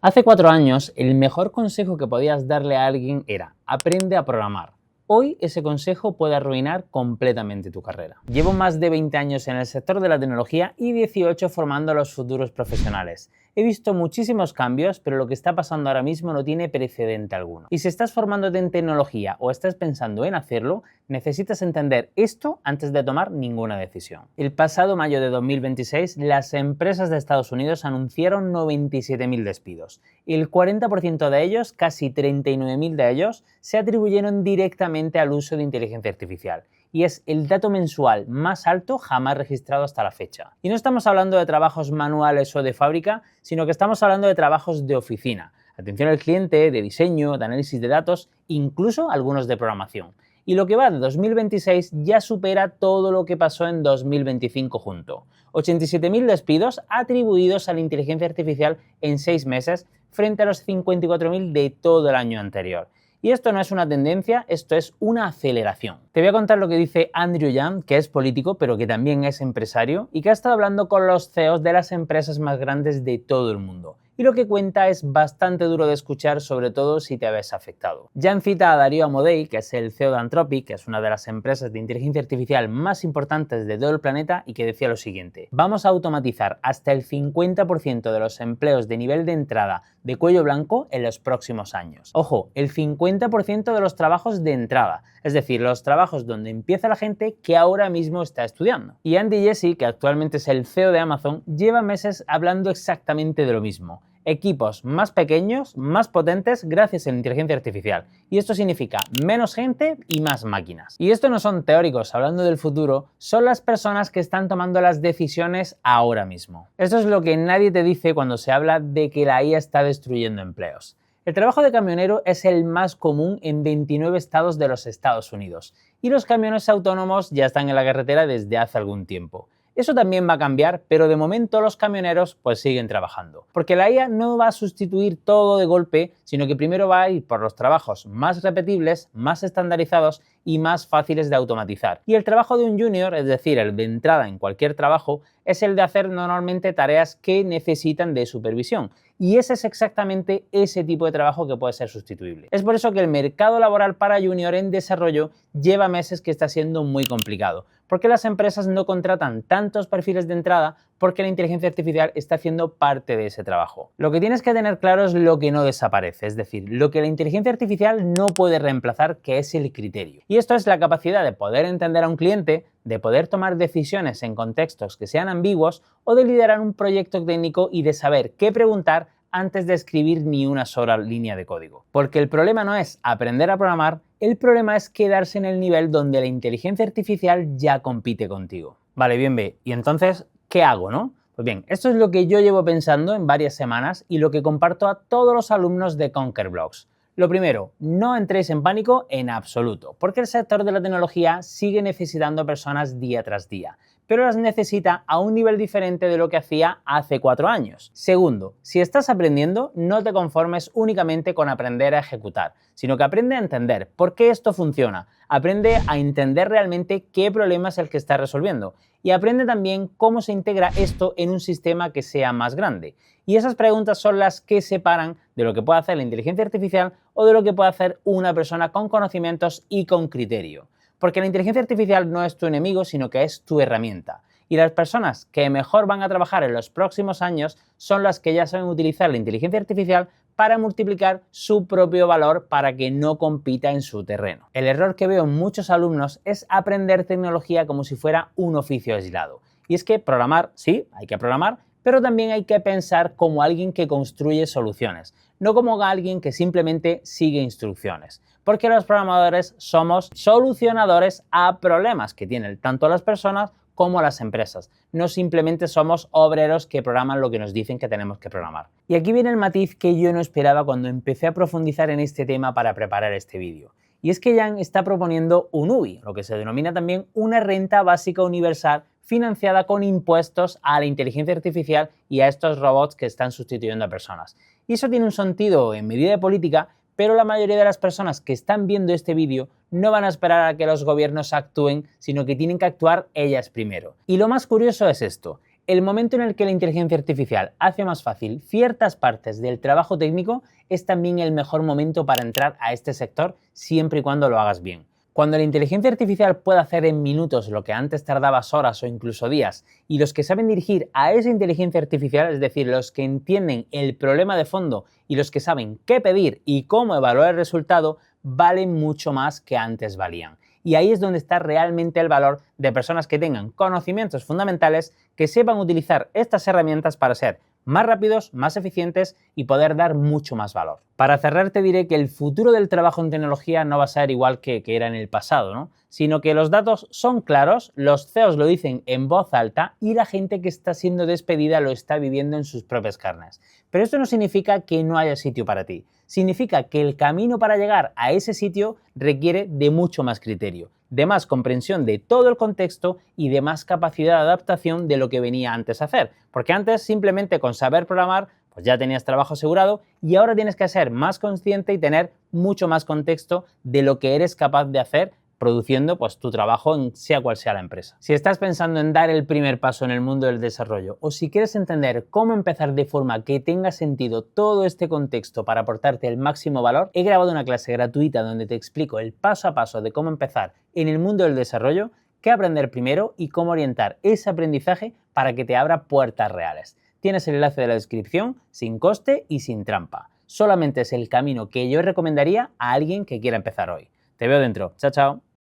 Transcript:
Hace 4 años, el mejor consejo que podías darle a alguien era: aprende a programar. Hoy ese consejo puede arruinar completamente tu carrera. Llevo más de 20 años en el sector de la tecnología y 18 formando a los futuros profesionales. He visto muchísimos cambios, pero lo que está pasando ahora mismo no tiene precedente alguno. Y si estás formándote en tecnología o estás pensando en hacerlo, necesitas entender esto antes de tomar ninguna decisión. El pasado mayo de 2026, las empresas de Estados Unidos anunciaron 97.000 despidos. El 40% de ellos, casi 39.000 de ellos, se atribuyeron directamente al uso de inteligencia artificial. Y es el dato mensual más alto jamás registrado hasta la fecha. Y no estamos hablando de trabajos manuales o de fábrica, sino que estamos hablando de trabajos de oficina, atención al cliente, de diseño, de análisis de datos, incluso algunos de programación. Y lo que va de 2026 ya supera todo lo que pasó en 2025 junto. 87.000 despidos atribuidos a la inteligencia artificial en 6 meses frente a los 54.000 de todo el año anterior. Y esto no es una tendencia, esto es una aceleración. Te voy a contar lo que dice Andrew Yang, que es político, pero que también es empresario, y que ha estado hablando con los CEOs de las empresas más grandes de todo el mundo. Y lo que cuenta es bastante duro de escuchar, sobre todo si te ves afectado. Yang cita a Darío Amodei, que es el CEO de Anthropic, que es una de las empresas de inteligencia artificial más importantes de todo el planeta, y que decía lo siguiente: vamos a automatizar hasta el 50% de los empleos de nivel de entrada de cuello blanco en los próximos años. Ojo, el 50% de los trabajos de entrada, es decir, los trabajos donde empieza la gente que ahora mismo está estudiando. Y Andy Jassy, que actualmente es el CEO de Amazon, lleva meses hablando exactamente de lo mismo. Equipos más pequeños, más potentes gracias a la inteligencia artificial. Y esto significa menos gente y más máquinas. Y esto no son teóricos hablando del futuro, son las personas que están tomando las decisiones ahora mismo. Esto es lo que nadie te dice cuando se habla de que la IA está destruyendo empleos. El trabajo de camionero es el más común en 29 estados de los Estados Unidos. Y los camiones autónomos ya están en la carretera desde hace algún tiempo. Eso también va a cambiar, pero de momento los camioneros pues siguen trabajando. Porque la IA no va a sustituir todo de golpe, sino que primero va a ir por los trabajos más repetibles, más estandarizados y más fáciles de automatizar. Y el trabajo de un junior, es decir, el de entrada en cualquier trabajo, es el de hacer normalmente tareas que necesitan de supervisión. Y ese es exactamente ese tipo de trabajo que puede ser sustituible. Es por eso que el mercado laboral para junior en desarrollo lleva meses que está siendo muy complicado, porque las empresas no contratan tantos perfiles de entrada porque la inteligencia artificial está haciendo parte de ese trabajo. Lo que tienes que tener claro es lo que no desaparece, es decir, lo que la inteligencia artificial no puede reemplazar, que es el criterio. Y esto es la capacidad de poder entender a un cliente, de poder tomar decisiones en contextos que sean ambiguos o de liderar un proyecto técnico y de saber qué preguntar antes de escribir ni una sola línea de código. Porque el problema no es aprender a programar, el problema es quedarse en el nivel donde la inteligencia artificial ya compite contigo. Vale, bien, ¿y entonces qué hago, no? Pues bien, esto es lo que yo llevo pensando en varias semanas y lo que comparto a todos los alumnos de Conquer Blogs. Lo primero, no entréis en pánico en absoluto, porque el sector de la tecnología sigue necesitando personas día tras día, pero las necesita a un nivel diferente de lo que hacía hace 4 años. Segundo, si estás aprendiendo, no te conformes únicamente con aprender a ejecutar, sino que aprende a entender por qué esto funciona, aprende a entender realmente qué problema es el que estás resolviendo y aprende también cómo se integra esto en un sistema que sea más grande. Y esas preguntas son las que separan de lo que puede hacer la inteligencia artificial o de lo que puede hacer una persona con conocimientos y con criterio. Porque la inteligencia artificial no es tu enemigo, sino que es tu herramienta. Y las personas que mejor van a trabajar en los próximos años son las que ya saben utilizar la inteligencia artificial para multiplicar su propio valor para que no compita en su terreno. El error que veo en muchos alumnos es aprender tecnología como si fuera un oficio aislado. Y es que programar, sí, hay que programar, pero también hay que pensar como alguien que construye soluciones, no como alguien que simplemente sigue instrucciones. Porque los programadores somos solucionadores a problemas que tienen tanto las personas como las empresas. No simplemente somos obreros que programan lo que nos dicen que tenemos que programar. Y aquí viene el matiz que yo no esperaba cuando empecé a profundizar en este tema para preparar este vídeo. Y es que Yang está proponiendo un UBI, lo que se denomina también una renta básica universal financiada con impuestos a la inteligencia artificial y a estos robots que están sustituyendo a personas. Y eso tiene un sentido en medida de política, pero la mayoría de las personas que están viendo este vídeo no van a esperar a que los gobiernos actúen, sino que tienen que actuar ellas primero. Y lo más curioso es esto. El momento en el que la inteligencia artificial hace más fácil ciertas partes del trabajo técnico es también el mejor momento para entrar a este sector siempre y cuando lo hagas bien. Cuando la inteligencia artificial puede hacer en minutos lo que antes tardabas horas o incluso días, y los que saben dirigir a esa inteligencia artificial, es decir, los que entienden el problema de fondo y los que saben qué pedir y cómo evaluar el resultado, valen mucho más que antes valían. Y ahí es donde está realmente el valor de personas que tengan conocimientos fundamentales, que sepan utilizar estas herramientas para ser más rápidos, más eficientes y poder dar mucho más valor. Para cerrar te diré que el futuro del trabajo en tecnología no va a ser igual que era en el pasado, ¿no? Sino que los datos son claros, los CEOs lo dicen en voz alta y la gente que está siendo despedida lo está viviendo en sus propias carnes. Pero esto no significa que no haya sitio para ti. Significa que el camino para llegar a ese sitio requiere de mucho más criterio, de más comprensión de todo el contexto y de más capacidad de adaptación de lo que venía antes a hacer. Porque antes simplemente con saber programar pues ya tenías trabajo asegurado y ahora tienes que ser más consciente y tener mucho más contexto de lo que eres capaz de hacer produciendo pues tu trabajo en sea cual sea la empresa. Si estás pensando en dar el primer paso en el mundo del desarrollo o si quieres entender cómo empezar de forma que tenga sentido todo este contexto para aportarte el máximo valor, he grabado una clase gratuita donde te explico el paso a paso de cómo empezar en el mundo del desarrollo, qué aprender primero y cómo orientar ese aprendizaje para que te abra puertas reales. Tienes el enlace de la descripción, sin coste y sin trampa. Solamente es el camino que yo recomendaría a alguien que quiera empezar hoy. Te veo dentro. Chao, chao.